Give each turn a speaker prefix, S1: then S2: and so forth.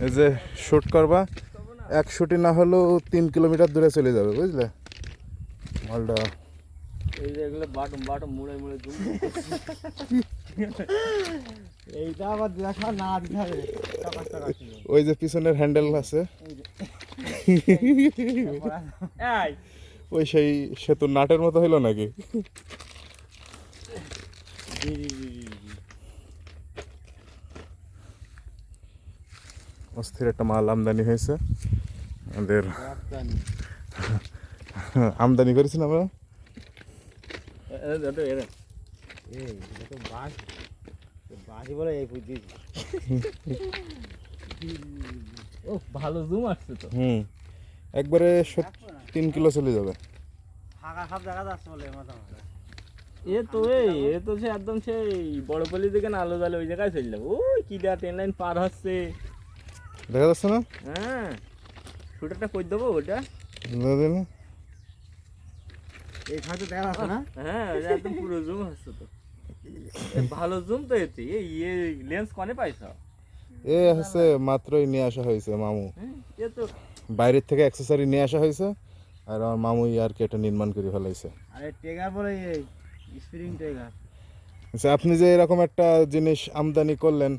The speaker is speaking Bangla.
S1: এই যে শুট করবা, এক শুটে না হলেও 3 কিলোমিটার দূরে চলে যাবে, বুঝলে মালটা।
S2: এই যে এগুলো বাটম বাটম মুড়ে মুড়ে জুম
S3: এইটা আবার দেখা না দিতে হবে টাকা টাকা ছিল
S1: ওই যে পিছনের হ্যান্ডেল আছে,
S2: এই
S1: ওই সেই সেতুর নাটের মতো হইলো নাকি? অস্থির একটা মাল আমদানি হয়েছে আমাদের। আমদানি করেছি না আমরা।
S3: এই এটা তো বাস বাসি বলে এই বুঝি
S2: ও ভালো জুম আসছে তো।
S1: একবারে 3 কিলো চলে যাবে।
S3: ফাঁকা সব জায়গা যাচ্ছে বলে মাথা মাথা
S2: এ তো সে একদম সেই বড়পল্লি থেকে না আলো জালে ওই জায়গায় চলে যাবো। ওই কি দেয়া ট্রেন লাইন পার হচ্ছে,
S1: দেখা যাচ্ছে না?
S2: হ্যাঁ শুটারটা কই দেবো ওটা।
S3: এই খাতে দেখা যাচ্ছে না।
S2: হ্যাঁ ওটা একদম পুরো জুম হচ্ছে তো। ভালো জুম তো এতে ইয়ে লেন্স কনে পাইছ?
S1: এ হচ্ছে মাত্রই নিয়ে আসা হয়েছে মামু,
S2: এ তো
S1: বাইরের থেকে অ্যাক্সেসরি নিয়ে আসা হয়েছে, আর আমার মামুই আর কি এটা নির্মাণ করে ফেলাইছে।
S3: আরে টেগার বলে এই স্প্রিং টেগার।
S1: আচ্ছা, আপনি যে এরকম একটা জিনিস আমদানি করলেন,